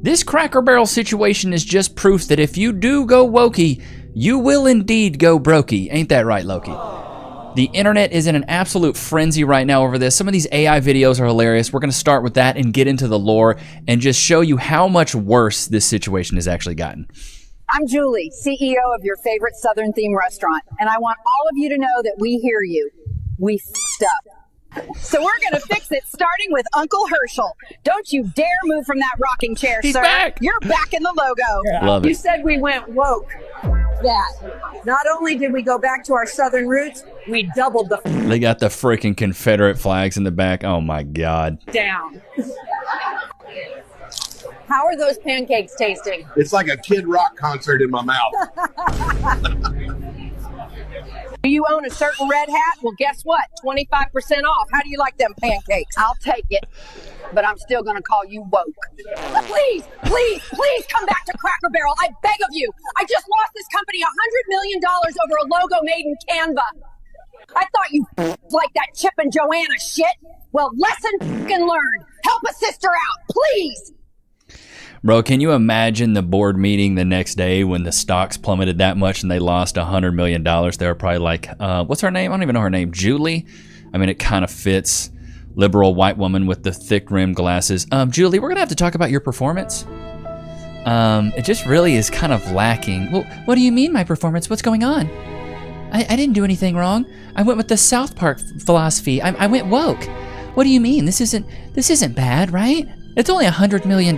This Cracker Barrel situation is just proof that if you do go wokey, you will indeed go brokey. Ain't that right, Loki? The internet is in an absolute frenzy right now over this. Some of these AI videos are hilarious. We're going to start with that and get into the lore and just show you how much worse this situation has actually gotten. I'm Julie, CEO of your favorite Southern themed restaurant, and I want all of you to know that we hear you. We f***ed up. So we're going to fix it, starting with Uncle Herschel. Don't you dare move from that rocking chair, He's sir. back. You're back in the logo. Yeah. Love it. You said we went woke. That. Not only did we go back to our Southern roots, we doubled the They got the freaking Confederate flags in the back. Oh my God. down. How are those pancakes tasting? It's like a Kid Rock concert in my mouth. Do you own a certain red hat? Well, guess what? 25% off. How do you like them pancakes? I'll take it, but I'm still going to call you woke. Please, please, please come back to Cracker Barrel. I beg of you. I just lost this company $100 million over a logo made in Canva. I thought you like that Chip and Joanna shit. Well, lesson learned. Help a sister out, please. Bro, can you imagine the board meeting the next day when the stocks plummeted that much and they lost $100 million? They were probably like, what's her name? I don't even know her name. Julie? I mean, it kind of fits. Liberal white woman with the thick rimmed glasses. Julie, we're going to have to talk about your performance. It just really is kind of lacking. Well, what do you mean my performance? What's going on? I didn't do anything wrong. I went with the South Park philosophy. I went woke. What do you mean? This isn't bad, right? It's only $100 million.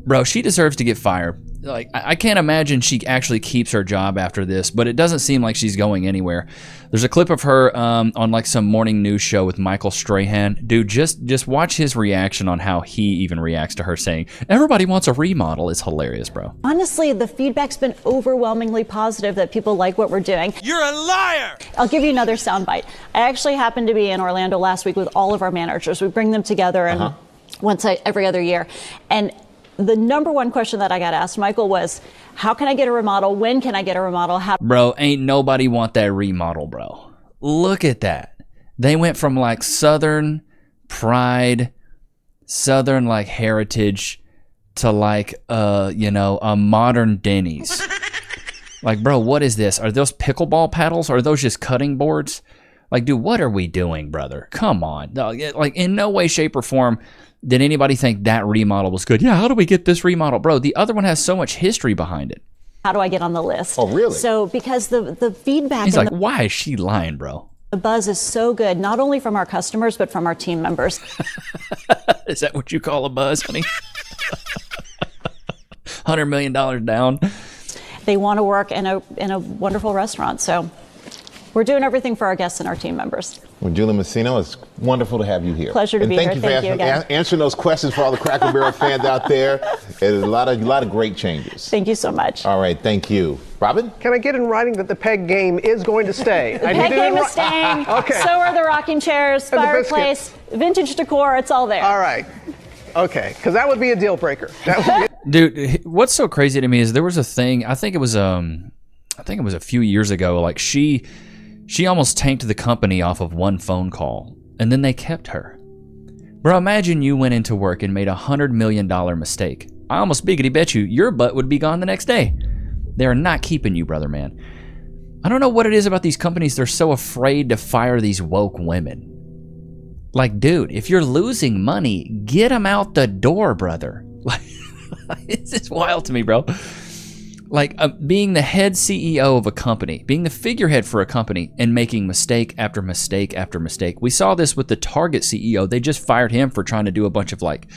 Bro, she deserves to get fired. Like, I can't imagine she actually keeps her job after this, but it doesn't seem like she's going anywhere. There's a clip of her on like some morning news show with Michael Strahan. Dude, just watch his reaction on how he even reacts to her saying, everybody wants a remodel. It's hilarious, bro. Honestly, the feedback's been overwhelmingly positive that people like what we're doing. You're a liar! I'll give you another soundbite. I actually happened to be in Orlando last week with all of our managers. We bring them together and every other year. And the number one question that I got asked, Michael, was, how can I get a remodel? When can I get a remodel? Bro, ain't nobody want that remodel, bro. Look at that. They went from like Southern pride, Southern like heritage to like, a modern Denny's. Like, bro, what is this? Are those pickleball paddles? Or are those just cutting boards? Like, dude, what are we doing, brother? Come on. Like, in no way, shape, or form did anybody think that remodel was good. Yeah, how do we get this remodel? Bro, the other one has so much history behind it. How do I get on the list? Oh, really? So because the feedback He's and like, why is she lying, bro? the buzz is so good, not only from our customers, but from our team members. Is that what you call a buzz, honey? $100 million down. They want to work in a wonderful restaurant. So we're doing everything for our guests and our team members. Well, Julie Messino, it's wonderful to have you here. Pleasure to be here. Thank you again. Answering those questions for all the Cracker Barrel fans out there. There's a lot of great changes. Thank you so much. All right, thank you. Robin? Can I get in writing that the peg game is going to stay? The peg game is staying. Okay. So are the rocking chairs, And the fireplace, vintage decor. It's all there. All right. Okay, because that would be a deal breaker. That would be Dude, what's so crazy to me is there was a thing, I think it was a few years ago, like she almost tanked the company off of one phone call, and then they kept her. Bro, imagine you went into work and made $100 million mistake. I almost biggity bet you your butt would be gone the next day. They are not keeping you, brother man. I don't know what it is about these companies. They're so afraid to fire these woke women. Like, dude, if you're losing money, get them out the door, brother. Like, it's just wild to me, bro. Like, being the head CEO of a company, being the figurehead for a company, and making mistake after mistake after mistake. We saw this with the Target CEO. They just fired him for trying to do a bunch of like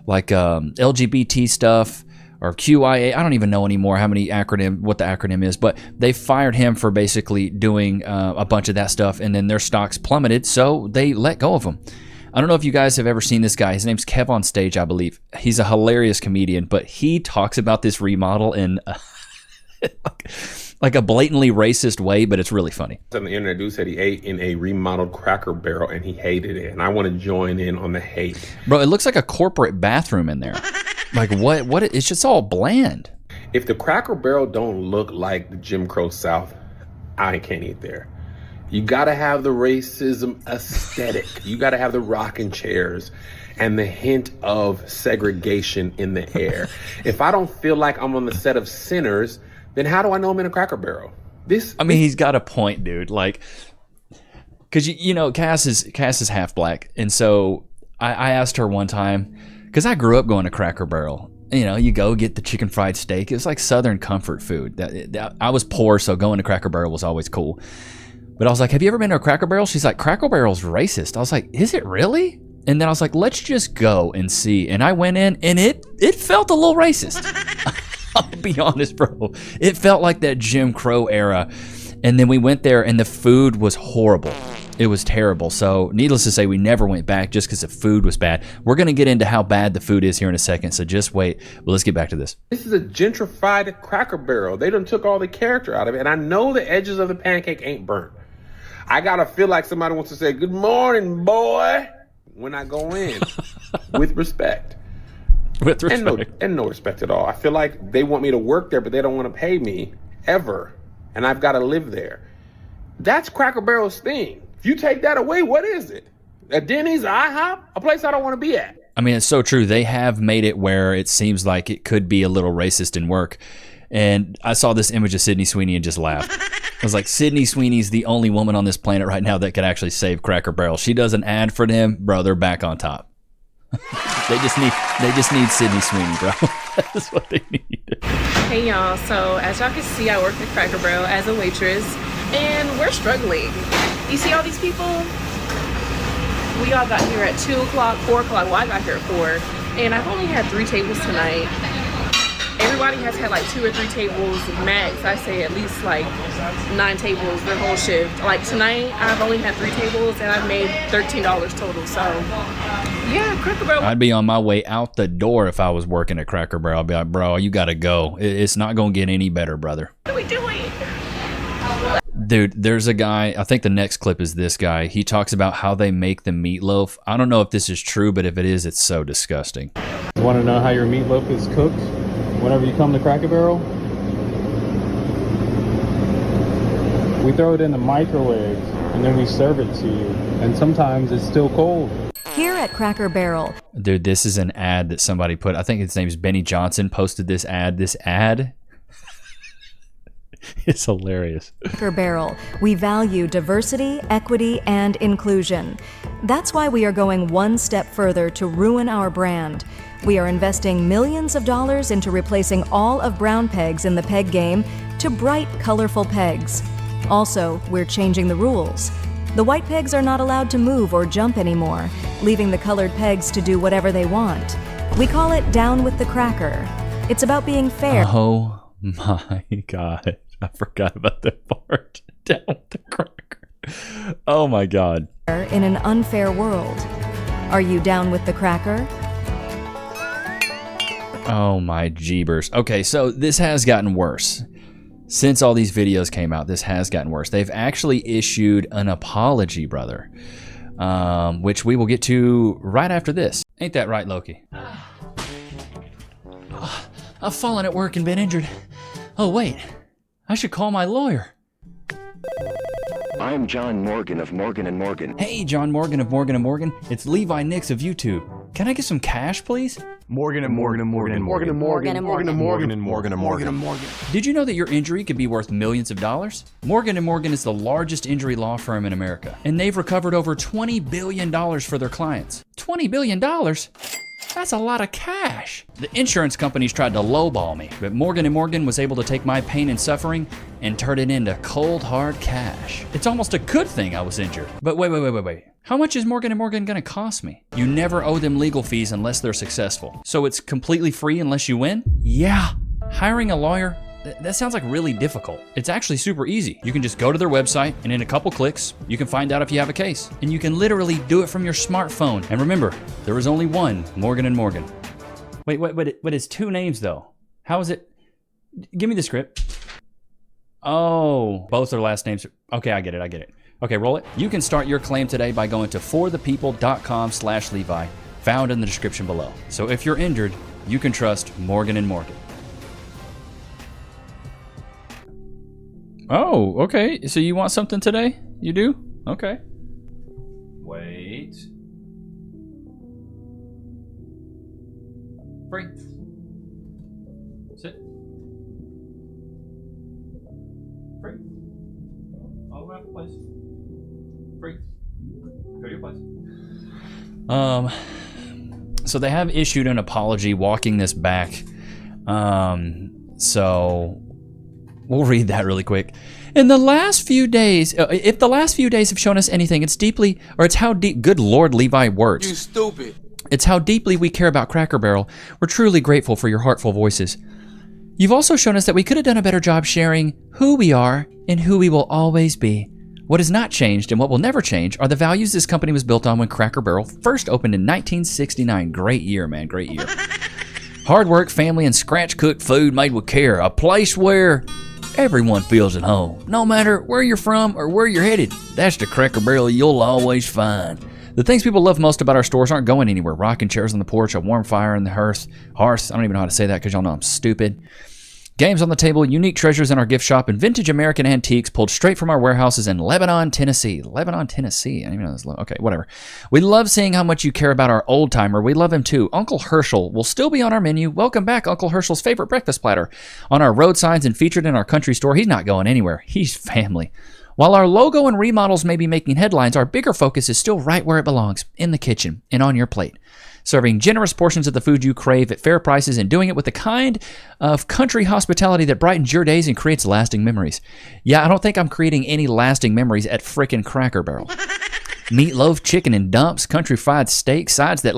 LGBT stuff or QIA. I don't even know anymore what the acronym is, but they fired him for basically doing a bunch of that stuff, and then their stocks plummeted, so they let go of him. I don't know if you guys have ever seen this guy. His name's Kev on Stage, I believe. He's a hilarious comedian, but he talks about this remodel in like a blatantly racist way, but it's really funny. On the internet, dude said he ate in a remodeled Cracker Barrel and he hated it, and I want to join in on the hate. Bro, it looks like a corporate bathroom in there. Like what? It's just all bland. If the Cracker Barrel don't look like the Jim Crow South, I can't eat there. You gotta have the racism aesthetic. You gotta have the rocking chairs. and the hint of segregation in the air. If I don't feel like I'm on the set of Sinners, then how do I know I'm in a Cracker Barrel? He's got a point, dude. Like, because you know, Cass is half black, and so I asked her one time, because I grew up going to Cracker Barrel. You know, you go get the chicken fried steak. It was like Southern comfort food. I was poor, so going to Cracker Barrel was always cool. But I was like, have you ever been to a Cracker Barrel? She's like, Cracker Barrel's racist. I was like, is it really? And then I was like, let's just go and see. And I went in, and it felt a little racist. I'll be honest, bro. It felt like that Jim Crow era. And then we went there, and the food was horrible. It was terrible. So needless to say, we never went back just because the food was bad. We're going to get into how bad the food is here in a second, so just wait. Well, let's get back to this. This is a gentrified Cracker Barrel. They done took all the character out of it, and I know the edges of the pancake ain't burnt. I got to feel like somebody wants to say, good morning, boy, when I go in, with respect. With respect. And no respect at all. I feel like they want me to work there, but they don't want to pay me, ever. And I've got to live there. That's Cracker Barrel's thing. If you take that away, what is it? A Denny's, a IHOP? A place I don't want to be at. I mean, it's so true. They have made it where it seems like it could be a little racist in work. And I saw this image of Sydney Sweeney and just laughed. I was like, Sydney Sweeney's the only woman on this planet right now that could actually save Cracker Barrel. She does an ad for them, bro, they're back on top. They just need Sydney Sweeney, bro. That's what they need. Hey y'all, so as y'all can see, I work at Cracker Barrel as a waitress, and we're struggling. You see all these people? We all got here at 2 o'clock, 4 o'clock. Well, I got here at 4, and I've only had 3 tables tonight. Everybody has had like 2 or 3 tables max. I say at least like 9 tables their whole shift. Like tonight, I've only had 3 tables, and I've made $13 total. So yeah, Cracker Barrel. I'd be on my way out the door if I was working at Cracker Barrel. I'd be like, bro, you gotta go. It's not gonna get any better, brother. What are we doing? Dude, there's a guy, I think the next clip is this guy. He talks about how they make the meatloaf. I don't know if this is true, but if it is, it's so disgusting. Want to know how your meatloaf is cooked whenever you come to Cracker Barrel? We throw it in the microwave and then we serve it to you. And sometimes it's still cold. Here at Cracker Barrel. Dude, this is an ad that somebody put. I think his name is Benny Johnson, posted this ad. This ad it's hilarious. Cracker Barrel, we value diversity, equity, and inclusion. That's why we are going one step further to ruin our brand. We are investing millions of dollars into replacing all of brown pegs in the peg game to bright, colorful pegs. Also, we're changing the rules. The white pegs are not allowed to move or jump anymore, leaving the colored pegs to do whatever they want. We call it Down with the Cracker. It's about being fair. Oh my God. I forgot about that part. Down with the cracker. Oh my God. In an unfair world. Are you down with the cracker? Oh my jeebers. Okay, so this has gotten worse. Since all these videos came out, this has gotten worse. They've actually issued an apology, brother, which we will get to right after this. Ain't that right, Loki? I've fallen at work and been injured. Oh, wait. I should call my lawyer. I'm John Morgan of Morgan & Morgan. Hey, John Morgan of Morgan & Morgan. It's Levi Nichs of YouTube. Can I get some cash, please? Morgan & Morgan & Morgan & Morgan & Morgan & Morgan & Morgan & Morgan & Morgan & Morgan. Did you know that your injury could be worth millions of dollars? Morgan & Morgan is the largest injury law firm in America, and they've recovered over $20 billion for their clients. $20 billion? That's a lot of cash. The insurance companies tried to lowball me, but Morgan & Morgan was able to take my pain and suffering and turn it into cold, hard cash. It's almost a good thing I was injured. But wait. How much is Morgan & Morgan gonna cost me? You never owe them legal fees unless they're successful. So it's completely free unless you win? Yeah. Hiring a lawyer? That sounds like really difficult. It's actually super easy. You can just go to their website, and in a couple clicks, you can find out if you have a case. And you can literally do it from your smartphone. And remember, there is only one Morgan & Morgan. Wait, but it's 2 names though. How is it? Give me the script. Oh, both their last names. Okay, I get it. Okay, roll it. You can start your claim today by going to forthepeople.com/Levi, found in the description below. So if you're injured, you can trust Morgan & Morgan. Oh, okay. So you want something today? You do? Okay. Wait. Free. Sit. Free. All around the place. Free. Go to your place. So they have issued an apology walking this back. So we'll read that really quick. In the last few days, if the last few days have shown us anything, it's how deep, good Lord, Levi words. You stupid. It's how deeply we care about Cracker Barrel. We're truly grateful for your heartful voices. You've also shown us that we could have done a better job sharing who we are and who we will always be. What has not changed and what will never change are the values this company was built on when Cracker Barrel first opened in 1969. Great year, man, great year. Hard work, family, and scratch-cooked food made with care. A place where everyone feels at home. No matter where you're from or where you're headed, that's the Cracker Barrel you'll always find. The things people love most about our stores aren't going anywhere. Rocking chairs on the porch, a warm fire in the hearth. I don't even know how to say that because y'all know I'm stupid. Games on the table, unique treasures in our gift shop, and vintage American antiques pulled straight from our warehouses in Lebanon, Tennessee. Lebanon, Tennessee. I didn't even know this. Okay, whatever. We love seeing how much you care about our old timer. We love him too. Uncle Herschel will still be on our menu. Welcome back, Uncle Herschel's favorite breakfast platter. On our road signs and featured in our country store, he's not going anywhere. He's family. While our logo and remodels may be making headlines, our bigger focus is still right where it belongs, in the kitchen and on your plate. Serving generous portions of the food you crave at fair prices and doing it with the kind of country hospitality that brightens your days and creates lasting memories. Yeah, I don't think I'm creating any lasting memories at frickin' Cracker Barrel. Meatloaf, chicken and dumps, country fried steak, sides that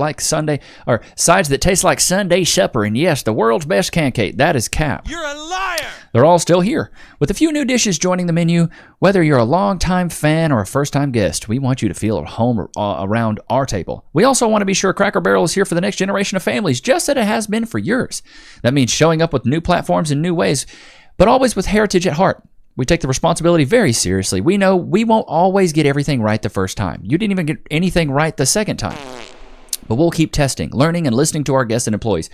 taste like Sunday supper, and yes, the world's best pancake. That is cap. You're a liar! They're all still here, with a few new dishes joining the menu. Whether you're a long-time fan or a first-time guest, we want you to feel at home around our table. We also want to be sure Cracker Barrel is here for the next generation of families, just as it has been for yours. That means showing up with new platforms and new ways, but always with heritage at heart. We take the responsibility very seriously. We know we won't always get everything right the first time. You didn't even get anything right the second time. But we'll keep testing, learning, and listening to our guests and employees.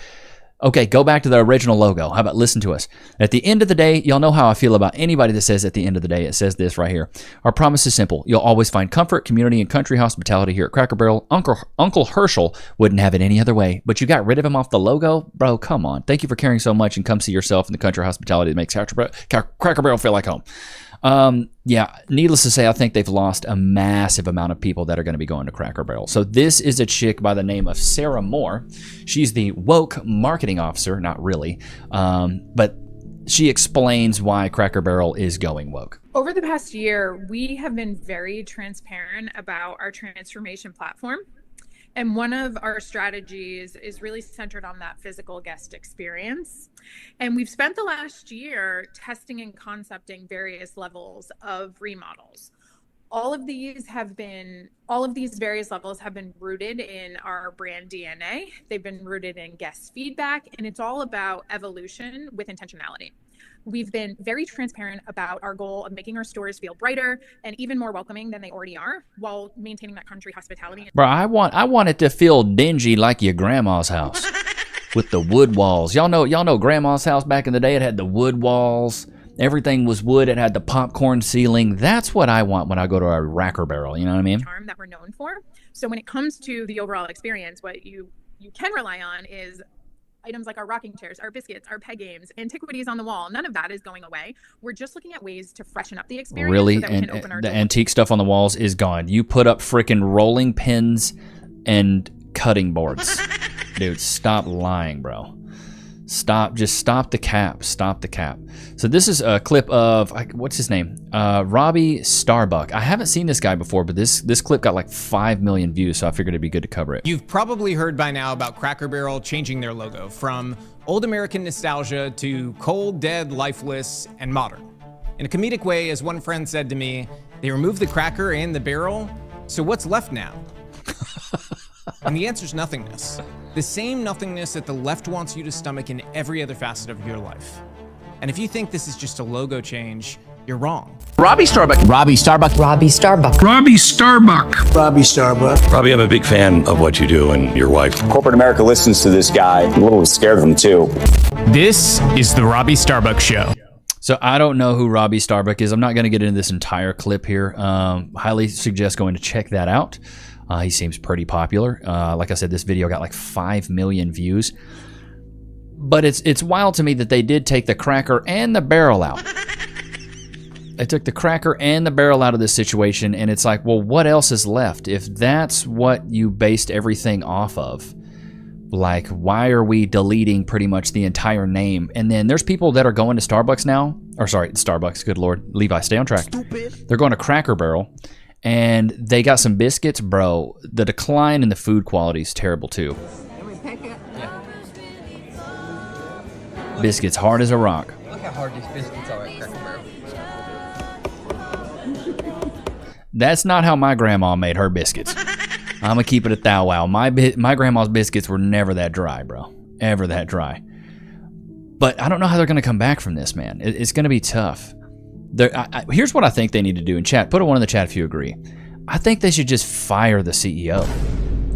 Okay, go back to the original logo. How about listen to us? At the end of the day, y'all know how I feel about anybody that says at the end of the day, it says this right here. Our promise is simple. You'll always find comfort, community, and country hospitality here at Cracker Barrel. Uncle Herschel wouldn't have it any other way, but you got rid of him off the logo? Bro, come on. Thank you for caring so much, and come see yourself in the country hospitality that makes Cracker Barrel feel like home. Yeah, needless to say, I think they've lost a massive amount of people that are going to be going to Cracker Barrel. So this is a chick by the name of Sarah Moore. She's the woke marketing officer, not really, but she explains why Cracker Barrel is going woke. Over the past year, we have been very transparent about our transformation platform. And one of our strategies is really centered on that physical guest experience. And we've spent the last year testing and concepting various levels of remodels. All of these various levels have been rooted in our brand DNA. They've been rooted in guest feedback, and it's all about evolution with intentionality. We've been very transparent about our goal of making our stores feel brighter and even more welcoming than they already are, while maintaining that country hospitality. Bro, I want it to feel dingy like your grandma's house with the wood walls. Y'all know grandma's house back in the day. It had the wood walls. Everything was wood. It had the popcorn ceiling. That's what I want when I go to a Cracker Barrel. You know what I mean? Charm that we're known for. So when it comes to the overall experience, what you can rely on is items like our rocking chairs, our biscuits, our peg games, antiquities on the wall. None of that is going away. We're just looking at ways to freshen up the experience. Really? So that we can open our the doors. antique stuff on the walls is gone. You put up freaking rolling pins and cutting boards. Dude, stop lying, bro. Just stop the cap. Stop the cap. So this is a clip of, what's his name? Robbie Starbuck. I haven't seen this guy before, but this clip got like 5 million views, so I figured it'd be good to cover it. You've probably heard by now about Cracker Barrel changing their logo from old American nostalgia to cold, dead, lifeless, and modern. In a comedic way, as one friend said to me, they removed the cracker and the barrel, so what's left now? And the answer's nothingness. The same nothingness that the left wants you to stomach in every other facet of your life. And if you think this is just a logo change, you're wrong. Robbie Starbuck. Robbie Starbuck. Robbie Starbuck. Robbie Starbuck. Robbie Starbuck. Robbie, I'm a big fan of what you do and your wife. Corporate America listens to this guy. I'm a little scared of him too. This is the Robbie Starbuck Show. So I don't know who Robbie Starbuck is. I'm not going to get into this entire clip here. Highly suggest going to check that out. He seems pretty popular. Like I said, this video got like 5 million views. But it's wild to me that they did take the cracker and the barrel out. They took the cracker and the barrel out of this situation, and it's like, well, what else is left? If that's what you based everything off of, like, why are we deleting pretty much the entire name? And then there's people that are going to Starbucks now, or sorry, Starbucks, good Lord, Levi, stay on track. Stupid. They're going to Cracker Barrel, and they got some biscuits. Bro, the decline in the food quality is terrible too. Biscuits hard as a rock. Look how hard these biscuits are at Cracker Barrel. That's not how my grandma made her biscuits. I'm gonna keep it at thou wow. My grandma's biscuits were never that dry, bro. Ever that dry. But I don't know how they're gonna come back from this, man. It's gonna be tough. Here's what I think they need to do in chat. Put a one in the chat if you agree. I think they should just fire the CEO.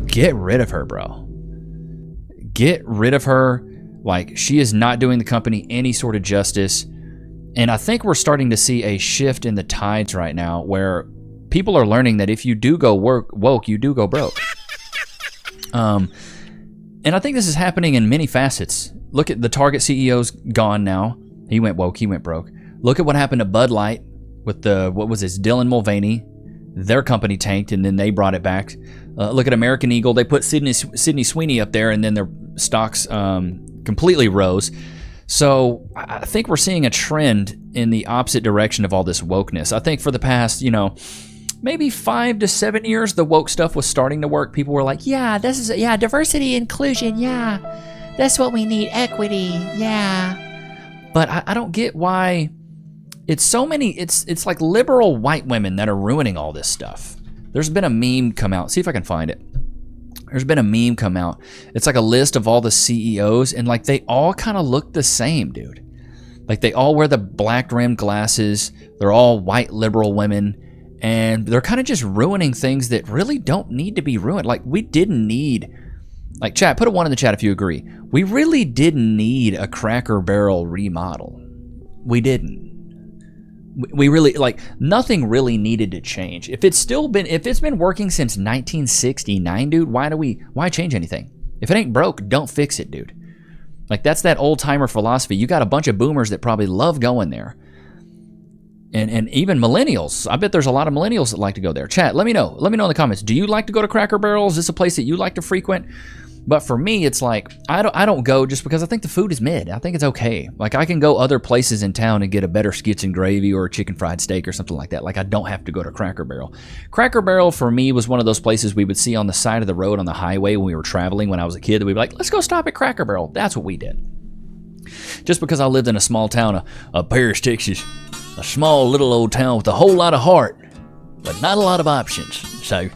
Get rid of her, bro. Get rid of her. Like, she is not doing the company any sort of justice. And I think we're starting to see a shift in the tides right now where people are learning that if you do go woke, you do go broke. And I think this is happening in many facets. Look at the Target CEO's gone now. He went woke, he went broke. Look at what happened to Bud Light with Dylan Mulvaney. Their company tanked and then they brought it back. Look at American Eagle. They put Sydney Sweeney up there and then their stocks completely rose. So I think we're seeing a trend in the opposite direction of all this wokeness. I think for the past, maybe 5 to 7 years, the woke stuff was starting to work. People were like, yeah, diversity, inclusion, yeah, that's what we need, equity, yeah. But I don't get why it's so many, it's like liberal white women that are ruining all this stuff. There's been a meme come out. See if I can find it. There's been a meme come out. It's like a list of all the CEOs, and like they all kind of look the same, dude. Like they all wear the black rimmed glasses. They're all white liberal women, and they're kind of just ruining things that really don't need to be ruined. Like we didn't need, like chat, put a one in the chat if you agree. We really didn't need a Cracker Barrel remodel. We didn't. We really, like, nothing really needed to change. If it's been working since 1969, dude, why change anything? If it ain't broke, don't fix it, dude. Like, that's that old timer philosophy. You got a bunch of boomers that probably love going there. And even millennials. I bet there's a lot of millennials that like to go there. Chat, let me know. Let me know in the comments. Do you like to go to Cracker Barrel? Is this a place that you like to frequent? But for me, it's like, I don't go just because I think the food is mid. I think it's okay. Like, I can go other places in town and get a better skits and gravy or a chicken fried steak or something like that. Like, I don't have to go to Cracker Barrel. Cracker Barrel, for me, was one of those places we would see on the side of the road on the highway when we were traveling when I was a kid. That we'd be like, let's go stop at Cracker Barrel. That's what we did. Just because I lived in a small town of Paris, Texas. A small little old town with a whole lot of heart, but not a lot of options. So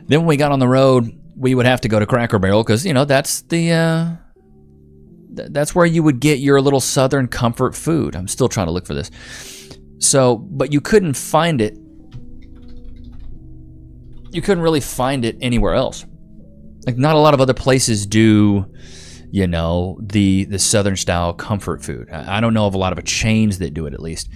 then when we got on the road, we would have to go to Cracker Barrel because, that's where you would get your little southern comfort food. I'm still trying to look for this. So, but you couldn't find it. You couldn't really find it anywhere else. Like, not a lot of other places do, the southern style comfort food. I don't know of a lot of chains that do it, at least.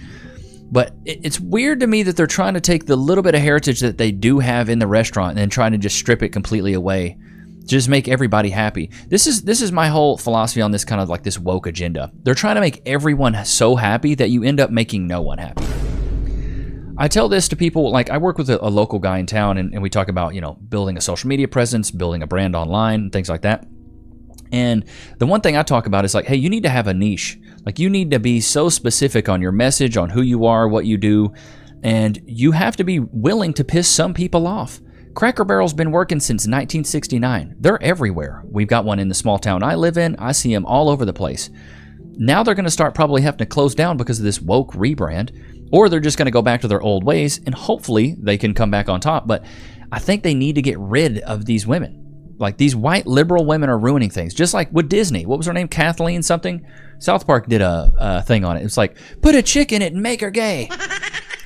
But it's weird to me that they're trying to take the little bit of heritage that they do have in the restaurant and then trying to just strip it completely away. Just make everybody happy. This is my whole philosophy on this kind of like this woke agenda. They're trying to make everyone so happy that you end up making no one happy. I tell this to people, like I work with a local guy in town and we talk about, building a social media presence, building a brand online, things like that. And the one thing I talk about is like, hey, you need to have a niche. Like, you need to be so specific on your message, on who you are, what you do, and you have to be willing to piss some people off. Cracker Barrel's been working since 1969. They're everywhere. We've got one in the small town I live in. I see them all over the place. Now they're going to start probably having to close down because of this woke rebrand, or they're just going to go back to their old ways, and hopefully they can come back on top. But I think they need to get rid of these women. Like, these white liberal women are ruining things. Just like with Disney. What was her name? Kathleen something? South Park did a thing on it. It's like, put a chick in it and make her gay.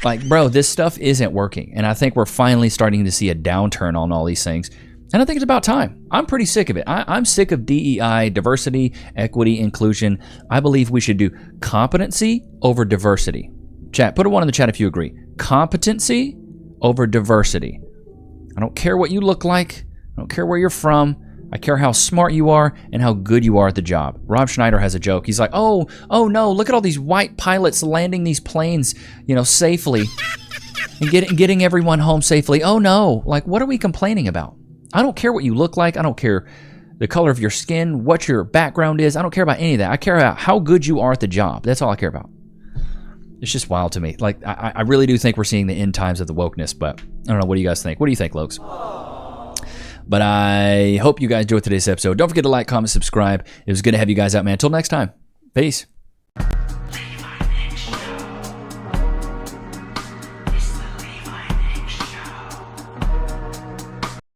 Like, bro, this stuff isn't working. And I think we're finally starting to see a downturn on all these things. And I think it's about time. I'm pretty sick of it. I'm sick of DEI, diversity, equity, inclusion. I believe we should do competency over diversity. Chat, put a one in the chat if you agree. Competency over diversity. I don't care what you look like. I don't care where you're from. I care how smart you are and how good you are at the job. Rob Schneider has a joke. He's like, oh no, look at all these white pilots landing these planes, safely and getting everyone home safely. Oh no, like what are we complaining about? I don't care what you look like. I don't care the color of your skin, what your background is. I don't care about any of that. I care about how good you are at the job. That's all I care about. It's just wild to me. Like, I really do think we're seeing the end times of the wokeness, but I don't know. What do you guys think? What do you think, Lokes? But I hope you guys enjoyed today's episode. Don't forget to like, comment, subscribe. It was good to have you guys out, man. Until next time. Peace.